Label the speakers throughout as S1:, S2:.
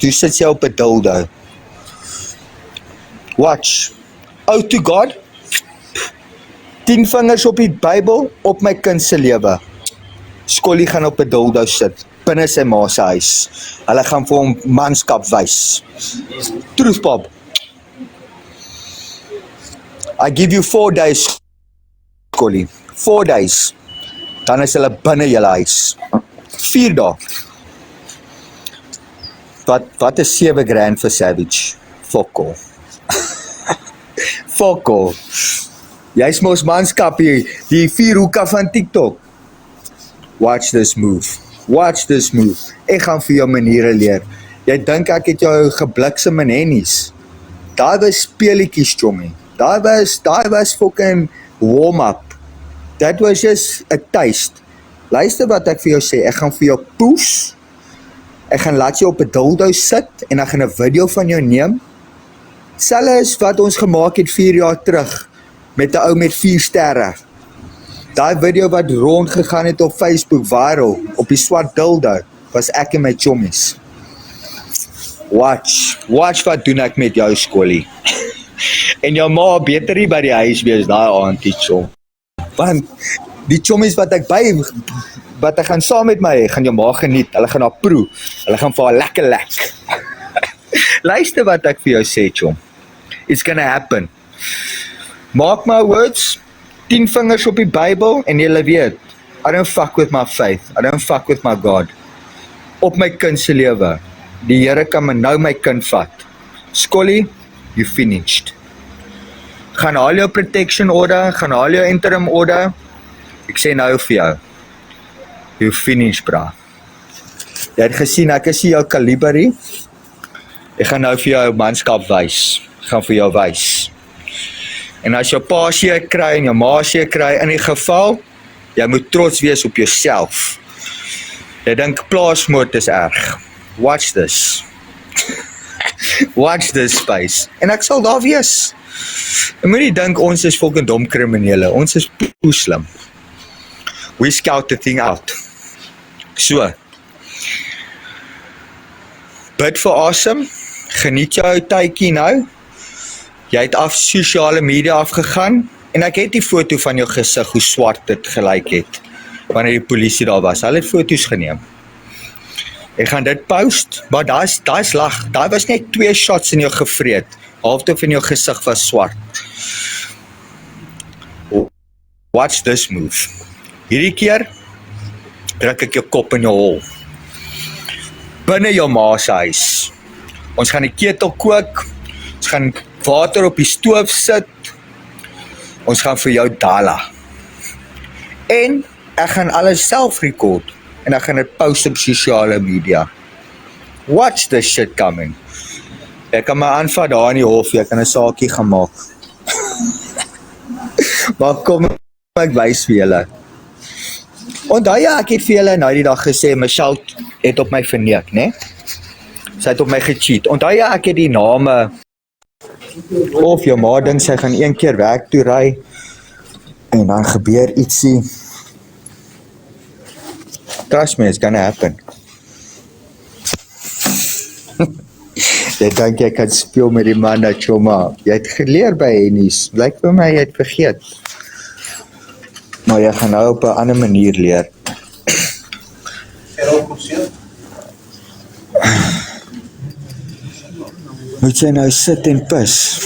S1: toe sit jy op 'n dildo. Watch. Oh to God, 10 vingers op die Bybel, op my kind se lewe. Skollie gaan op 'n dildo sit, binne sy ma se huis. Hulle gaan vir hom manskap wys. Truth Bob. I give you 4 days, Skollie. 4 days. Dan is hulle binne julle huis. 4 dae. Wat is 7 grand vir Savage? Fuck all. Fuck all. Jy's mos manskap hier, die 4 hoeke van TikTok. Watch this move. Watch this move. Ek gaan vir jou maniere leer. Jy dink ek het jou gebliksem in hennies. Daai was speletjies, Jommie. Daai was fucking warm-up. That was just a taste. Luister wat ek vir jou sê, ek gaan vir jou push. Ek gaan laat jy op 'n dildo sit en ek gaan 'n video van jou neem. Selfs is wat ons gemaak het 4 jaar terug met 'n ou met 4 sterre. Daai video wat rond gegaan het op Facebook viral op die swart dildo was ek en my chommies. Watch wat doen ek met jou, Skollie. En jou ma beter nie by die huis wees daai aandjie, chom. Want die chommies wat ek gaan saam met my, gaan jou ma geniet. Hulle gaan haar proe. Hulle gaan vir haar lekker lek. Luister wat ek vir jou sê, chom. It's gonna happen. Mark my words, 10 vingers op die Bybel en julle weet, I don't fuck with my faith. I don't fuck with my God. Op my kind se lewe. Die Here kan nou my kind vat. Skollie, you finished. Gaan haal jou protection order, gaan haal jou interim order. Ek sê nou vir jou. You finished, bra. Jy het gesien, ek is jou kaliberie. Ek gaan nou vir jou manskap wys. Ek gaan vir jou wys. En as jou pa seer kry en jou ma seer kry, in die geval, jy moet trots wees op jouself. Jy dink plaasmoord is erg. Watch this. Watch this space. En ek sal daar wees. Jy moet nie dink ons is fucking dom kriminele. Ons is poeslim. We scout the thing out. So. Bid for awesome. Geniet jou tydjie nou. Jy het af sosiale media afgegaan en ek het die foto van jou gesig hoe swart dit gelyk het wanneer die polisie daar was. Hulle het foto's geneem. Ek gaan dit post, maar daai's lag. Daai was net 2 shots in jou gevreet. Halfte van jou gesig was swart. Watch this move. Hierdie keer druk ek jou kop in jou hol. Binne jou ma se huis. Ons gaan die ketel kook. Ons gaan water op die stoof sit. Ons gaan vir jou dala. En ek gaan alles self record. En ek gaan dit post op sosiale media. Watch this shit coming. Ek kan my aanvat daar in die hof, ek kan 'n saakie gaan maak. Maar kom ek wys vir julle. Onthou jy, ek het vir julle nou die dag gesê, Michelle het op my verneek, né? Sy het op my gecheat. Onthou jy, ek het die name, of jou ma dink sy gaan een keer werk toe ry, en dan gebeur ietsie. Trust me, it's gonna happen. Jy dink jy kan speel met die man dat choma. Jy het geleer by Hennies. Lyk vir my jy het vergeet. Maar jy gaan nou op 'n ander manier leer. Moet jy nou sit en pis.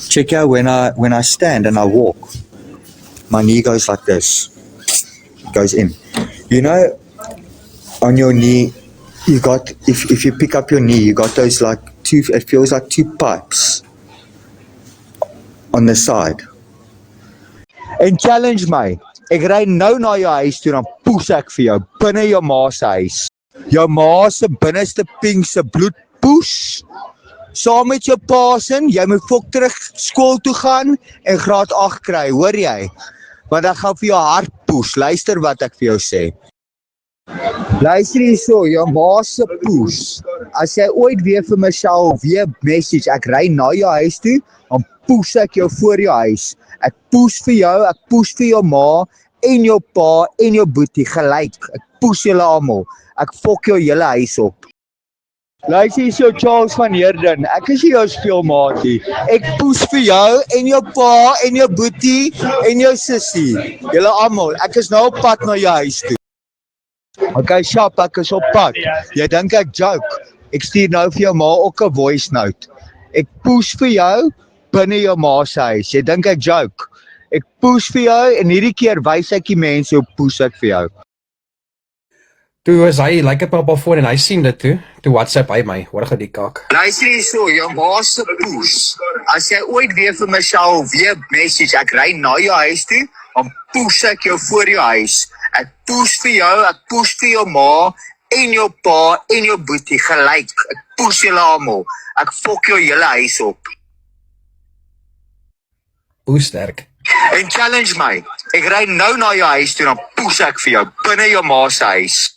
S1: Check out when I stand and I walk. My knee goes like this. It goes in. You know, on your knee, you got, if you pick up your knee, you got those like it feels like 2 pipes on the side. And challenge my. Ek ry nou na jou huis toe, dan poes ek vir jou, binne jou ma se huis. Jou ma se binneste pink se bloed poes. Saam met jou pa sin, jy moet fok terug skool toe gaan en graad 8 kry, hoor jy? Want ek gaan vir jou hart poes, luister wat ek vir jou sê. Luister hierso, jou ma se poes. As jy ooit weer vir Michelle weer message, ek ry na jou huis toe, dan poes ek jou voor jou huis. Ek poes vir jou, ek poes vir jou ma, en jou pa, en jou boetie, gelyk. Ek poes julle almal. Ek fok jou hele huis op. Luister, hier is jou Charles van Heerden. Ek is nie jou speelmaatie. Ek poes vir jou en jou pa en jou boetie en jou sussie. Julle almal. Ek is nou op pad na jou huis toe. Okay, Shop, ek is op pad. Jy dink ek joke. Ek stuur nou vir jou ma ook 'n voice note. Ek poes vir jou binne jou ma se huis. Jy dink ek joke. Ek poes vir jou en hierdie keer wys ek die mense hoe poes ek vir jou.
S2: Toe is hy, like het my op haar foon en hy sien dit toe WhatsApp hy my, hoor die kak.
S1: Luister hierso, jou ma se poes. As jy ooit weer vir Michelle weer message, ek ry na jou huis toe, dan poes ek jou voor jou huis. Ek poes vir jou, ek poes vir jou ma en jou pa en jou boetie gelyk. Ek poes julle almal. Ek fok jou hele huis op.
S2: Hoe sterk.
S1: En challenge my. Ek ry nou na jou huis toe, dan poes ek vir jou binne jou ma se huis.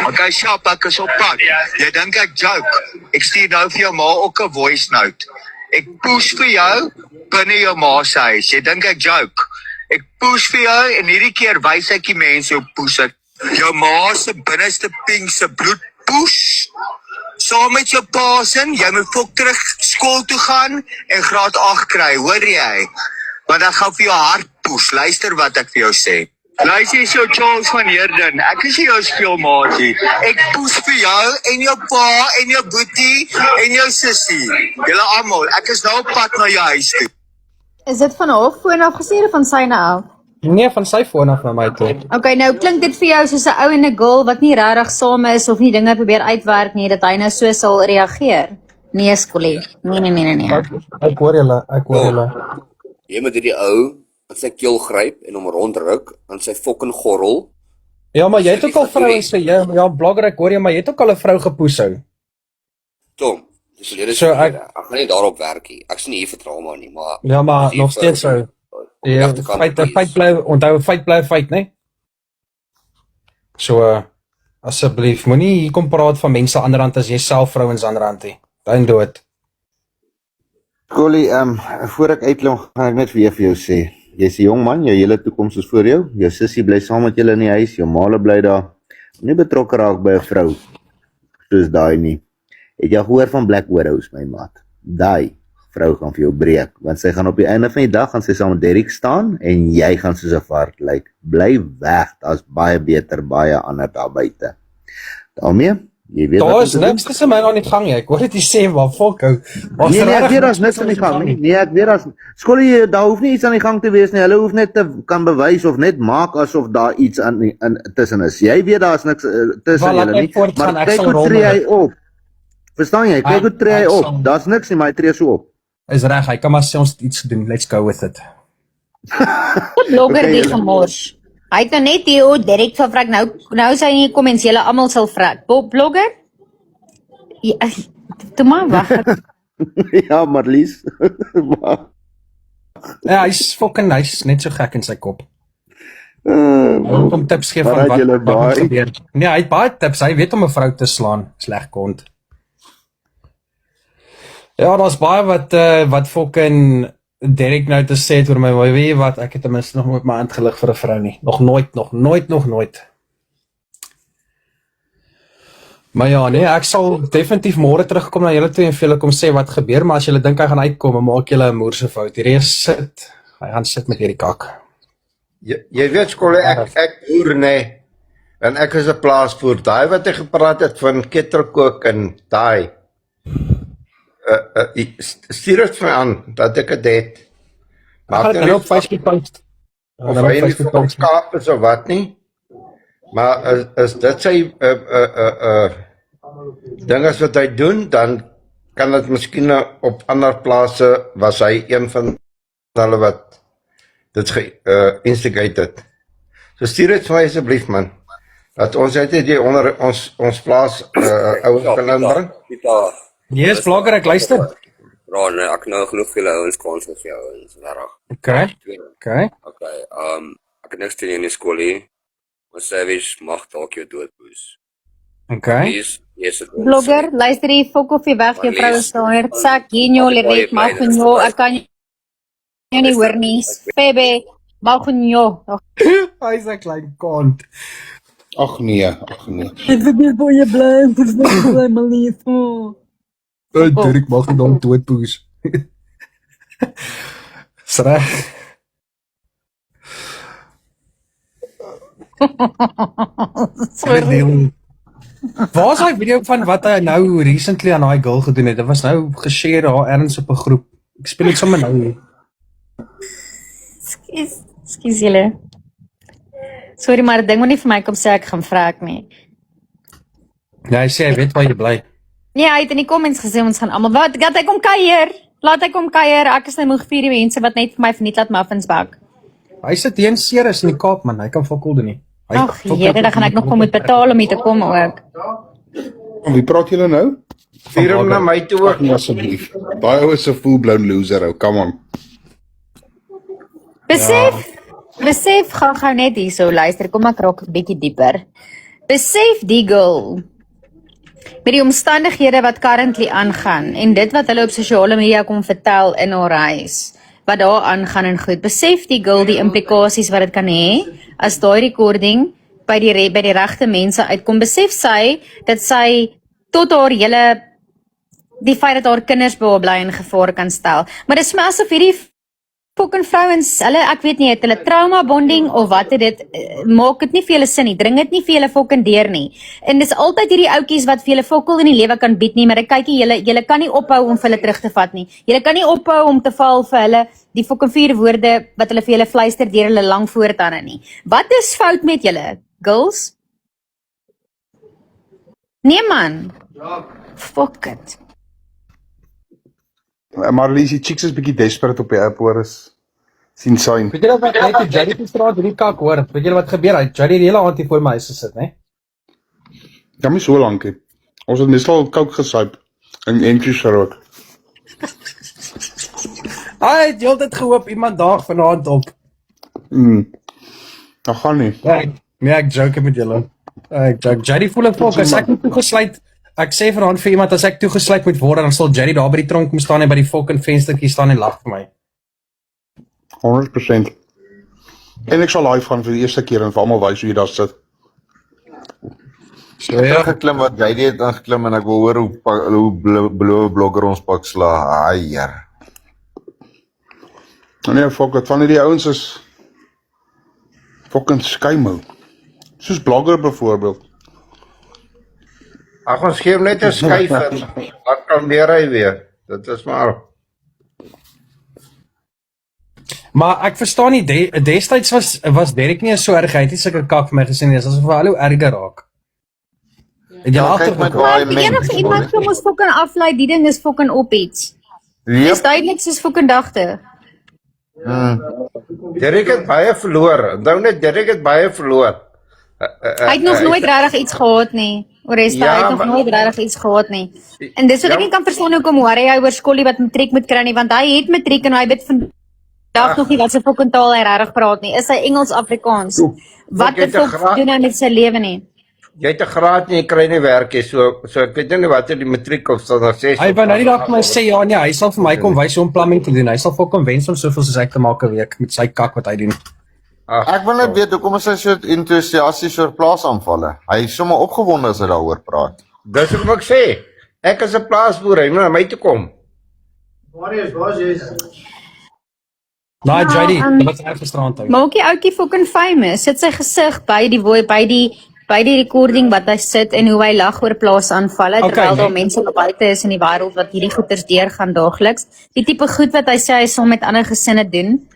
S1: Okay, Shop, ek is op pad. Jy dink ek joke. Ek stuur nou vir jou ma ook 'n voice note. Ek poes vir jou binne jou ma se huis. Jy dink ek joke. Ek poes vir jou en hierdie keer wys ek die mense hoe poes ek. Jou ma se binneste pink se bloed poes. Saam met jou pa se, jy moet fok terug skool toe gaan en graad 8 kry, hoor jy? Want ek gaan vir jou hart poes. Luister wat ek vir jou sê. Luister, is jou Charles van Heerden. Ek is nie jou speelmaatie. Ek poes vir jou en jou pa en jou boetie en jou sussie. Julle almal. Ek is nou op pad na jou huis toe.
S3: Is dit van haar foon af gestuur of van syne af?
S2: Nee, van sy foon af na my toe.
S3: Okay, nou klink dit vir jou soos 'n ou en 'n girl wat nie regtig saam is of nie dinge probeer uitwerk nie, dat hy nou so sal reageer. Nee, Skollie. Nee.
S2: Ek hoor julle.
S4: Jy moet hierdie ou aan sy keel gryp en hom rondruk aan sy fucking gorrel.
S2: Ja, maar jy het ook al vrouens sê, ja, blogger, ek hoor jy, maar jy het ook al 'n vrou gepoes hou.
S4: Tom, dis verlede
S2: So, ek
S4: gaan nie daarop werk nie. Ek is nie hier vir trauma nie, maar
S2: ja, maar nog steeds so. Ja, feit bly, onthou feit bly feit, né? So, asseblief, moenie hier kom praat van mense anderhand as jy self vrouens anderhand nie. Dan dood.
S5: Skollie, voor ek uitloop, gaan ek net vir jou sê. Jy's 'n jong man, jou hele toekoms is voor jou. Jou sussie bly saam met julle in die huis, jou ma bly daar. Nie betrokke raak by 'n vrou soos daai nie. Het jy gehoor van Black Widows, my maat? Daai vrou gaan vir jou breek, want sy gaan op die einde van die dag gaan sy saam met Derek staan en jy gaan soos 'n vark lyk. Bly weg, daar's baie beter, baie ander daar buite. Daarmee, jy weet
S2: daar is niks tussen my aan die gang nie. Ek hoor dit jy sê, maar fuck ou.
S5: Nee, ek weet daar's niks aan die gang nie. Nee, ek weet daar's Skollie, daar hoef nie iets aan die gang te wees nie. Hulle hoef net te kan bewys of net maak asof daar iets in tussen is. Jy weet daar's niks tussen julle nie. Maar kyk hoe tree hy op. Verstaan jy? Kyk hoe tree hy op. Daar's niks nie, maar hy tree so op.
S2: Is reg, hy kan maar sê ons iets doen. Let's go with it.
S3: Blogger die gemors. Hy het nou net hier direk gevra, nou sy nie kom en julle almal sal vrek. Blogger? Ja, toe maar wag.
S5: Ja, Marlies.
S2: Ja, hy's fucking hy's net so gek in sy kop. Om tips gee
S5: maar
S2: van
S5: het julle
S2: wat moet
S5: baie-
S2: gebeur. Nee, hy het baie tips. Hy weet om 'n vrou te slaan, sleg kont. Ja, daar's baie wat fucking Derek nou te sê het oor my, maar weet jy wat, ek het ten minste nog nooit my hand gelig vir 'n vrou nie. Nog nooit. Maar ja, nee, ek sal definitief môre terugkom na julle toe en vir julle kom sê wat gebeur, maar as julle dink hy gaan uitkom, dan maak julle 'n moerse fout. Hierdie sit, hy gaan sit met hierdie kak.
S6: Jy weet Skollie, ek boer nee. En ek is 'n plaasboer. Daai wat jy gepraat het van ketterkook en daai. Stuur dit vir my aan dat ek dit het.
S2: Ek gaan dit nou op Facebook post.
S6: Of hy nie van Kaap is of wat nie. Maar is dit sy ding as wat hy doen, dan kan dit miskien op ander plase was hy een van hulle wat dit instigate het. So stuur dit vir my asseblief man. Dat ons uit die onder ons plaas ouens kan inbring.
S2: Yes, blogger, ek luister.
S4: Ja, nee, ek nou genoeg vir julle ouens kans vir jou ouens, regtig.
S2: Okay.
S4: Ek het niks teen jou in die Skollie. Ons service mag dalk jou doodpoes.
S2: Okay.
S4: Yes,
S3: Blogger, luister hier, fok of jy weg, jou vrou is daar. Sak, genyo, levet, magunyo, ek kan jou nie hoor nie. Febe, magunyo.
S2: Hy's 'n klein kont.
S7: Ag nee.
S3: Ek wil net vir jou bly, ek wil bly my lief.
S2: Dirk mag nie dan doodpoes. Is reg.
S3: Sorry.
S2: Waar is daai video van wat hy nou recently aan daai girl gedoen het? Dit was nou geshare daar ergens op 'n groep. Ek speel dit sommer nou.
S3: Skus julle. Sorry, maar ding moet nie vir my kom sê ek gaan vrek nie.
S2: Ja, hy sê hy weet waar jy bly.
S3: Nee, hy het in die comments gesê ons gaan almal wat hy kom kuier. Laat hy kom kuier. Ek is nou moeg vir die mense wat net vir my verniet laat muffins bak.
S2: Hy sit hier in Ceres in die Kaap man, hy kan fokol doen nie.
S3: Ag, Here, dan gaan ek nog kom moet betaal om hier te kom ook.
S7: En wie praat julle nou?
S6: Stuur hom na my toe ook.
S7: Nee, asseblief. Daai ou is 'n full-blown loser, ou. Come on.
S3: Besef gou net hierso, luister, kom ek raak 'n bietjie dieper. Besef die girl met die omstandighede wat currently aangaan en dit wat hulle op sosiale media kom vertel in haar huis, wat daar aangaan en goed. Besef die girl die implikasies wat dit kan hê as daai recording by die regte mense uitkom. Besef sy dat sy tot haar hele die feit dat haar kinders by haar bly in gevaar kan stel. Maar dis my asof hierdie fucking vrouens, hulle, ek weet nie, het hulle trauma bonding of wat het dit, maak dit nie vir julle sin nie, dring dit nie vir julle fucking deur nie. En dis altyd hierdie ouetjies wat vir julle fokol in die lewe kan bied nie, maar ek kykie, julle kan nie ophou om vir hulle terug te vat nie. Julle kan nie ophou om te val vir hulle die fucking 4 woorde wat hulle vir julle fluister deur hulle lang voortande nie. Wat is fout met julle, girls? Nee man. Fuck it.
S7: Maar Lizzie, chicks is bietjie desperate op die app, hoor, is sien sign.
S2: Weet jy wat net die Jerry die straat hierdie kak hoor? Weet jy wat gebeur? Hy Jerry die hele aand hier voor my huis gesit, né?
S7: Kan nie so lank hê. Ons het meestal coke gesuip en entjies gerook.
S2: Hy het heeltyd gehoop iemand daag vanaand op.
S7: Dat gaan nie.
S2: Nee, ek joke met julle. Ek joke. Jerry voel ek fok, as ek nie toegesluit, ek sê vanaand vir iemand as ek toegesluit moet word, dan sal Jerry daar by die tronk kom staan en by die fucking venstertjie staan en lag vir my.
S7: 100%. En ek sal live gaan vir die eerste keer en vir almal wys hoe jy daar sit.
S2: So ja,
S5: Geklim wat jy het aangeklim en ek wil hoor hoe blou blogger ons pak sla. Aier.
S7: Nee, fuck it, van die ouens is fucking skymo. Soos blogger byvoorbeeld.
S6: Ag, ons gee hom net 'n skuif en dan kan hy weer. Dit is maar
S2: maar ek verstaan nie, destyds was Derek nie so erg, hy het nie sulke kak vir my gesê nie, asof hy hallo erger raak. Het jy agtergekom?
S3: Maar enige iemand kom ons fucking aflei, die ding is fucking op iets. Dis duidelik soos fucking dagte.
S6: Derek het baie verloor. Onthou net Derek het baie verloor.
S3: Hy het nog nooit regtig iets gehad nie. Oresta, hy het nog nooit regtig iets gehad nie. En dis wat ek nie kan verstaan hoekom worry hy oor Skollie wat matriek moet kry nie, want hy het matriek en hy weet vandag nog nie wat sy fucking taal hy regtig praat nie. Is hy Engels Afrikaans? Wat het hy doen nou met sy lewe nie?
S6: Jy het 'n graad en jy kry nie werk nie, so ek weet nie wat die matriek of standaard 6.
S2: Hy wou nou die dag vir my sê, ja nee, hy sal vir my kom wys hoe om plumbing te doen. Hy sal fucking wens om soveel soos ek te maak 'n week met sy kak wat hy doen.
S5: Ek wil net weet hoekom is hy so entoesiasties oor plaasaanvalle. Hy is sommer opgewonde as hy daaroor praat.
S6: Dis hoekom ek sê, ek is 'n plaasboer, hy moet na my toe kom.
S2: Nou, JD, wat is gisterand uit?
S3: Maak die ouetjie fucking famous. Sit sy gesig by die recording wat hy sit en hoe hy lag oor plaasaanvalle terwyl daar mense buite is in die wêreld wat hierdie goeters deurgaan daagliks. Die tipe goed wat hy sê hy sal met ander gesinne doen.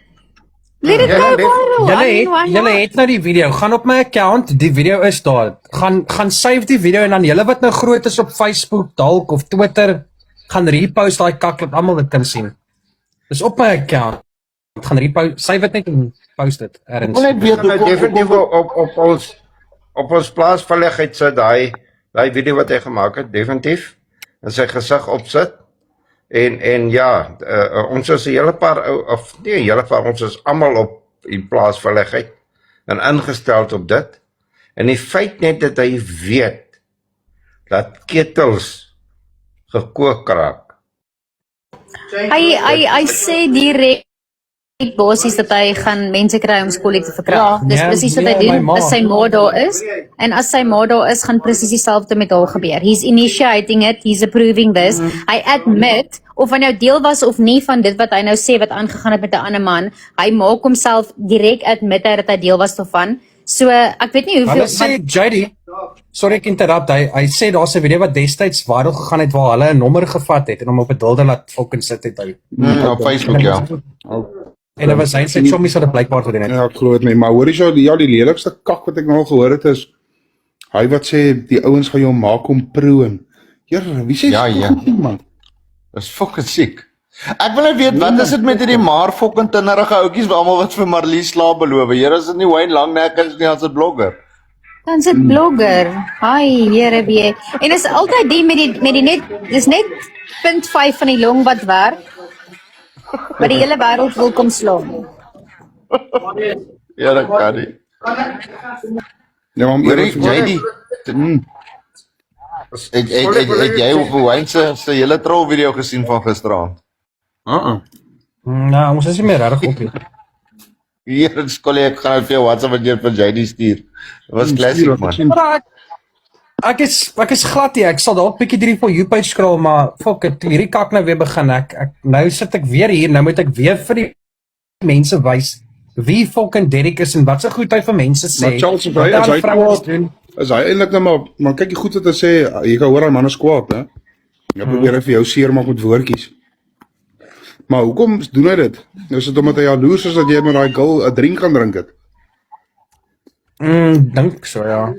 S3: Let it go viral.
S2: Julle het nou die video, gaan op my account, die video is daar. Gaan save die video en dan julle wat nou groot is op Facebook dalk of Twitter, gaan repost daai kak wat almal dit kan sien. Dis op my account. Gaan repost, save dit net en post dit ergens.
S6: Ek weet definitief op ons plaasvalligheid sit daai video wat hy gemaak het, definitief en sy gesig opsit. En ja, ons is 'n hele paar ons is almal op die plaasvalligheid en ingestel op dit. En die feit net dat hy weet dat ketels gekook raak.
S3: Hy sê direk basies dat hy gaan mense kry om skool te verkrag. Dis
S2: Ja,
S3: presies wat
S2: ja,
S3: hy doen
S2: my ma.
S3: as sy ma daar is. En as sy ma daar is, gaan presies dieselfde met haar gebeur. He's initiating it, he's approving this. Hy admit of hy nou deel was of nie van dit wat hy nou sê wat aangegaan het met 'n ander man. Hy maak homself direk admit dat hy deel was daarvan. So ek weet nie hoeveel
S2: Hulle sê JD, sorry ek interrupt, hy sê daar's 'n video wat destyds viral gegaan het waar hulle 'n nommer gevat het en hom op 'n dilder laat fucking sit het hy.
S5: Op Facebook, ja.
S2: En dit was hy sê chommies wat dit blykbaar gedoen het.
S7: Ja, ek glo dit nie, maar hoor jy so ja, die lelikste kak wat ek nou al gehoor het is hy wat sê die ouens gaan jou maak om proon. Here, wie sê
S5: Ja,
S7: so
S5: ja.
S7: goed, man?
S5: Dis fucking siek. Ek wil net weet wat is dit met hierdie maar fucking tinnerige ouetjies almal wat vir Marlies slaap beloof. Here, is dit nie Wayne Langnek is nie, as 'n blogger.
S3: Dan sit blogger. Hi, here wie. En is altyd die met die net dis net 0.5 van die long wat werk. Maar die hele wêreld wil kom slaan.
S5: Ja, dat kan nie.
S7: Ja, maar om
S5: Hoorie,
S7: eerlik te wees-
S5: JD. Het jy op Wayne se hele troll video gesien van gisteraand?
S2: Nou, ons is nie meer regtig op nie.
S5: Hier in skool ek gaan dit vir jou WhatsApp wat jy vir JD stuur. Dit was classic man.
S2: Maar ek is glad nie. Ek sal dalk bietjie drie for you page scroll, maar fuck it, toe hierdie kak nou weer begin. Ek nou sit ek weer hier, nou moet ek weer vir die mense wys wie fucking Derek is en wat se goed hy vir mense sê.
S7: Maar Charles,
S2: wat
S7: as hy
S2: vrouens
S7: kwaad-
S2: doen.
S7: Is hy eintlik nou maar kyk jy goed wat hy sê, jy kan hoor hy man is kwaad, hè? Jy probeer hy vir jou seermaak met woordjies. Maar hoekom doen hy dit? Is dit omdat hy jaloers is dat jy met daai girl 'n drink kan drink het?
S2: Dink so ja.